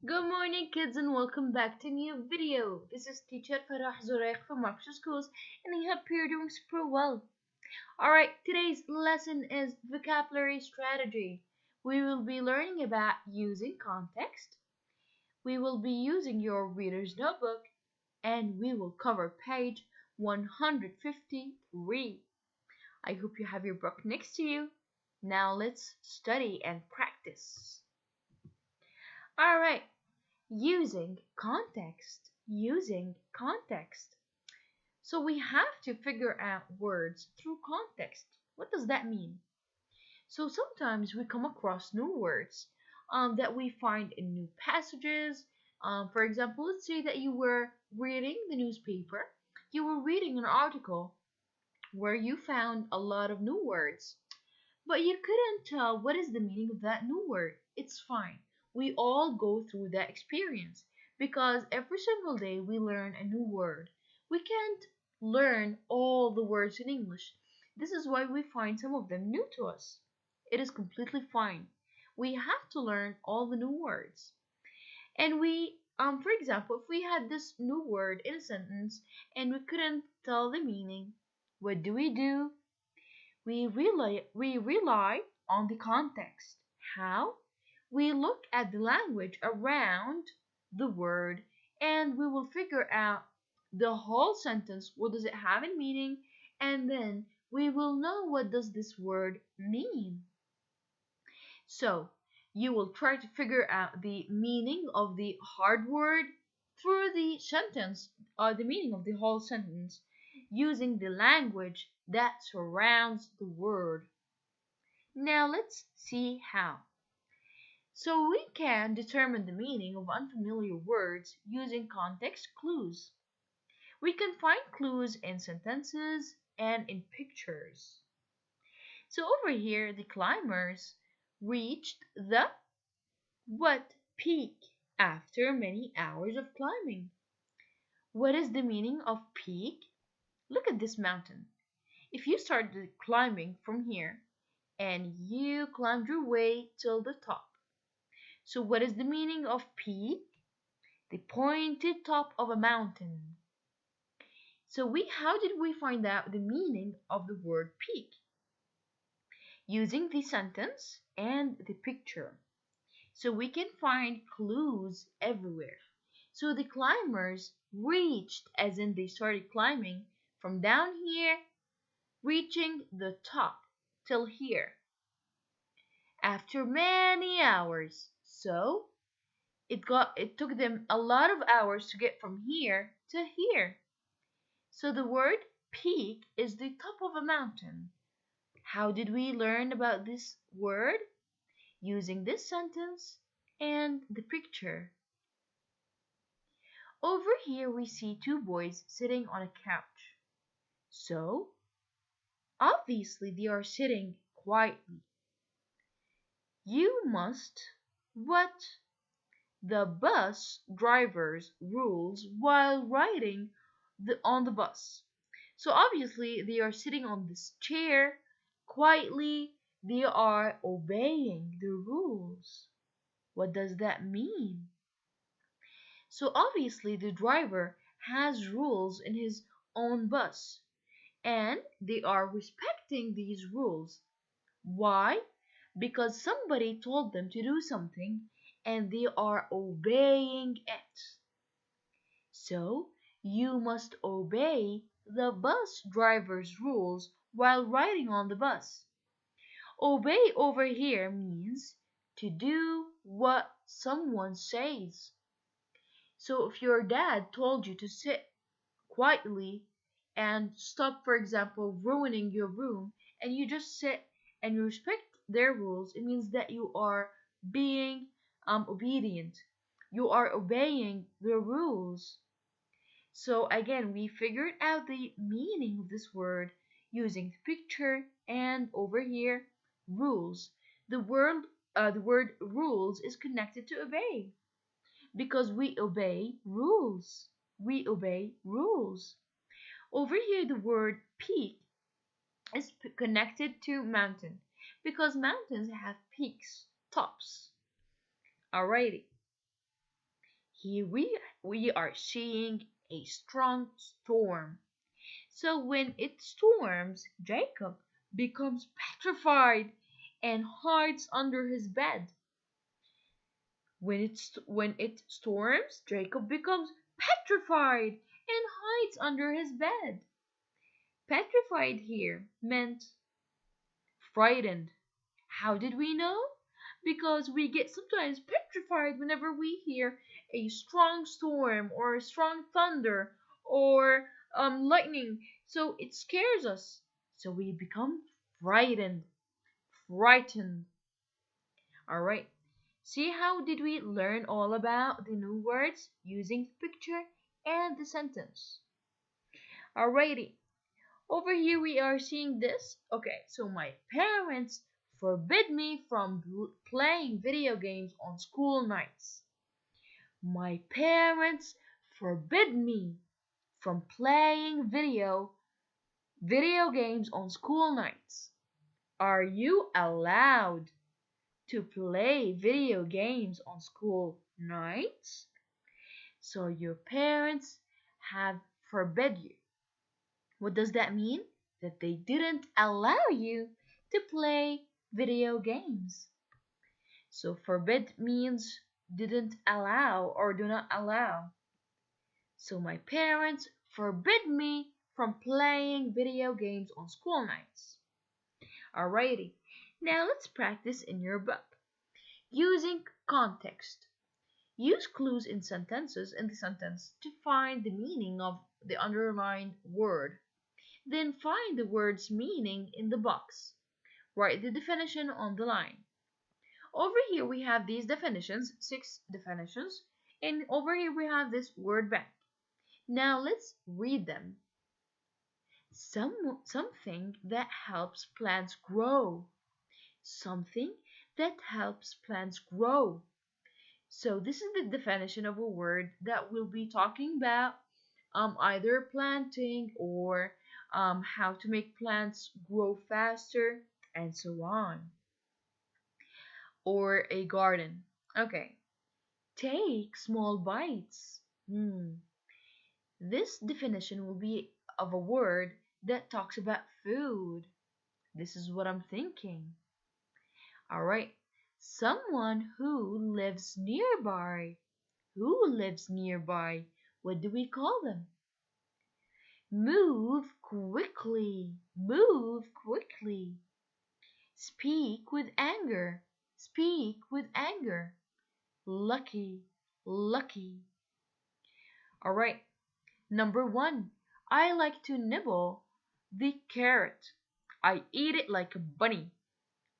Good morning, kids, and welcome back to a new video. This is teacher Farah Zuraik from Marshall Schools, and I hope you're doing super well. Alright, today's lesson is vocabulary strategy. We will be learning about using context. We will be using your reader's notebook, and we will cover page 153. I hope you have your book next to you. Now let's study and practice. Alright. Using context. Using context. So we have to figure out words through context. What does that mean? So sometimes we come across new words that we find in new passages. For example, let's say that you were reading the newspaper. You were reading an article where you found a lot of new words. But you couldn't tell what is the meaning of that new word. It's fine. We all go through that experience because every single day we learn a new word. We can't learn all the words in English. This is why we find some of them new to us. It is completely fine. We have to learn all the new words. And for example, if we had this new word in a sentence and we couldn't tell the meaning, what do? We rely on the context. How? We look at the language around the word and we will figure out the whole sentence. What does it have in meaning? And then we will know what does this word mean. So you will try to figure out the meaning of the hard word through the sentence or the meaning of the whole sentence using the language that surrounds the word. Now let's see how. So we can determine the meaning of unfamiliar words using context clues. We can find clues in sentences and in pictures. So over here, the climbers reached the what peak after many hours of climbing. What is the meaning of peak? Look at this mountain. If you started climbing from here and you climbed your way till the top. So what is the meaning of peak? The pointed top of a mountain. So how did we find out the meaning of the word peak? Using the sentence and the picture. So we can find clues everywhere. So the climbers reached, as in they started climbing from down here, reaching the top till here after many hours. So it took them a lot of hours to get from here to here. So the word peak is the top of a mountain. How did we learn about this word? Using this sentence and the picture. Over here we see two boys sitting on a couch. So obviously they are sitting quietly. You must what? The bus driver's rules while riding on the bus. So obviously they are sitting on this chair quietly. They are obeying the rules. What does that mean? So obviously the driver has rules in his own bus and they are respecting these rules. Why? Because somebody told them to do something and they are obeying it. So you must obey the bus driver's rules while riding on the bus. Obey over here means to do what someone says. So if your dad told you to sit quietly and stop, for example, ruining your room, and you just sit and you respect their rules, it means that you are being obedient. You are obeying the rules. So again, we figured out the meaning of this word using the picture and over here rules. The word rules is connected to obey because we obey rules. We obey rules. Over here, the word peak is connected to mountain because mountains have peaks, tops. Alrighty. Here we are seeing a strong storm. So when it storms, Jacob becomes petrified and hides under his bed. When it storms, Jacob becomes petrified and hides under his bed. Petrified here meant frightened. How did we know? Because we get sometimes petrified whenever we hear a strong storm or a strong thunder or lightning. So it scares us. So we become frightened. Frightened. All right. See how did we learn all about the new words using the picture and the sentence? Alrighty. Over here we are seeing this. Okay, so my parents forbid me from playing video games on school nights. My parents forbid me from playing video games on school nights. Are you allowed to play video games on school nights? So your parents have forbid you. What does that mean? That they didn't allow you to play video games. So forbid means didn't allow or do not allow. So my parents forbid me from playing video games on school nights. Alrighty, now let's practice in your book. Using context. Use clues in sentences in the sentence to find the meaning of the underlined word. Then find the word's meaning in the box. Write the definition on the line. Over here we have these definitions, 6 definitions, and over here we have this word bank. Now let's read them. Something that helps plants grow. Something that helps plants grow. So this is the definition of a word that we'll be talking about either planting or how to make plants grow faster and so on. Or a garden. Okay. Take small bites. This definition will be of a word that talks about food. This is what I'm thinking. Alright. Someone who lives nearby. Who lives nearby? What do we call them? Move quickly. Move quickly. Speak with anger. Speak with anger. Lucky. Lucky. Alright. Number 1. I like to nibble the carrot. I eat it like a bunny.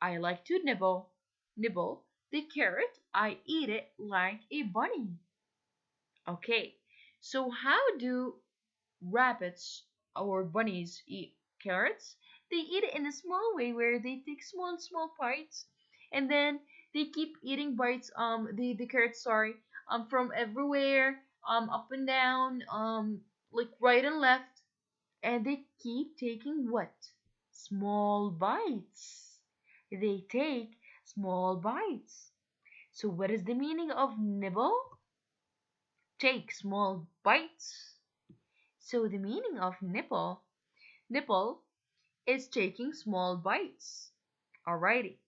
I like to nibble the carrot. I eat it like a bunny. Okay, so how do rabbits or bunnies eat carrots? They eat it in a small way where they take small bites and then they keep eating bites the carrots, sorry, from everywhere, up and down, like right and left, and they keep taking what? Small bites. They take small bites. So what is the meaning of nibble? Take small bites. So the meaning of nibble is taking small bites. Alrighty.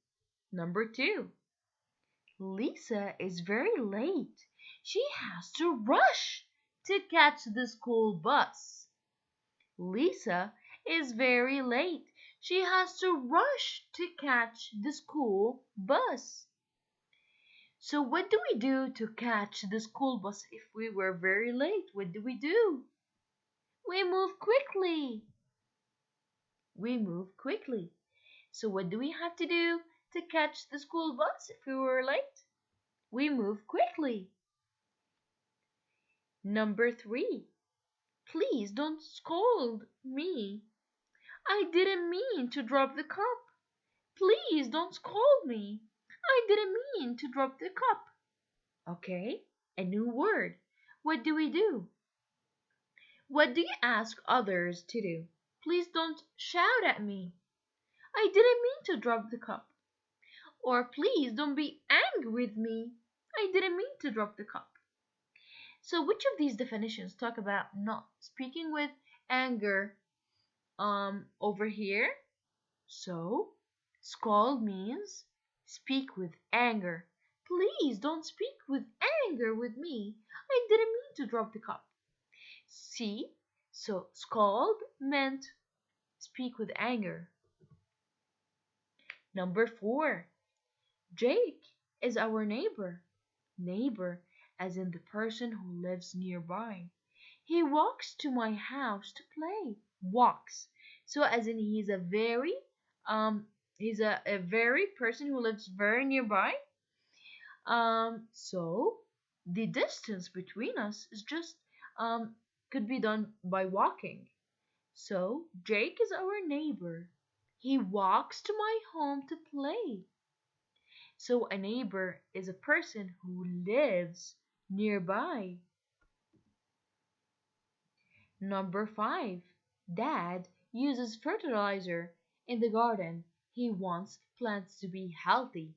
Number 2. Lisa is very late. She has to rush to catch the school bus. Lisa is very late. She has to rush to catch the school bus. So what do we do to catch the school bus if we were very late? What do? We move quickly. We move quickly. So what do we have to do to catch the school bus if we were late? We move quickly. Number 3. Please don't scold me. I didn't mean to drop the cup. Please don't scold me. I didn't mean to drop the cup. Okay, a new word. What do we do? What do you ask others to do? Please don't shout at me. I didn't mean to drop the cup. Or please don't be angry with me. I didn't mean to drop the cup. So which of these definitions talk about not speaking with anger over here? So scold means speak with anger. Please don't speak with anger with me. I didn't mean to drop the cup. See? So scold meant speak with anger. Number 4. Jake is our neighbor. Neighbor as in the person who lives nearby. He walks to my house to play. Walks. So as in he's a very person who lives very nearby. So the distance between us is just um could be done by walking. So Jake is our neighbor. He walks to my home to play. So a neighbor is a person who lives nearby. Number 5. Dad uses fertilizer in the garden. He wants plants to be healthy.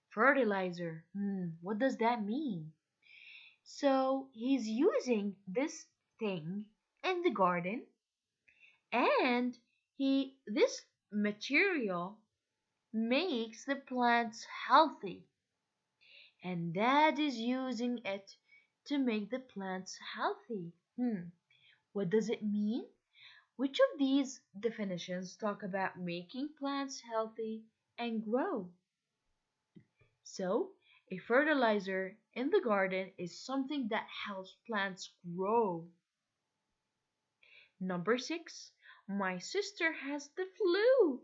Fertilizer. What does that mean? So he's using this thing in the garden and this material makes the plants healthy. And Dad is using it to make the plants healthy. What does it mean? Which of these definitions talk about making plants healthy and grow? So, a fertilizer in the garden is something that helps plants grow. Number 6. My sister has the flu.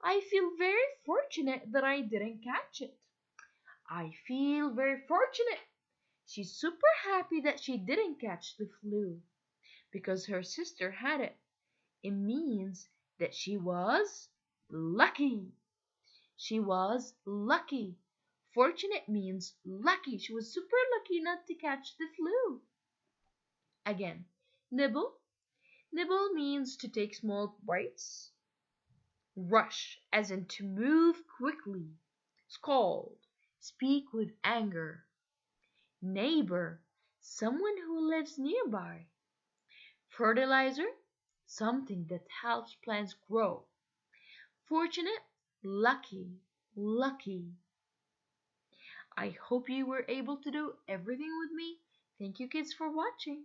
I feel very fortunate that I didn't catch it. I feel very fortunate. She's super happy that she didn't catch the flu because her sister had it. It means that she was lucky. She was lucky. Fortunate means lucky. She was super lucky not to catch the flu. Again, nibble. Nibble means to take small bites. Rush, as in to move quickly. Scold, speak with anger. Neighbor, someone who lives nearby. Fertilizer, something that helps plants grow. Fortunate, lucky, lucky. I hope you were able to do everything with me. Thank you kids for watching.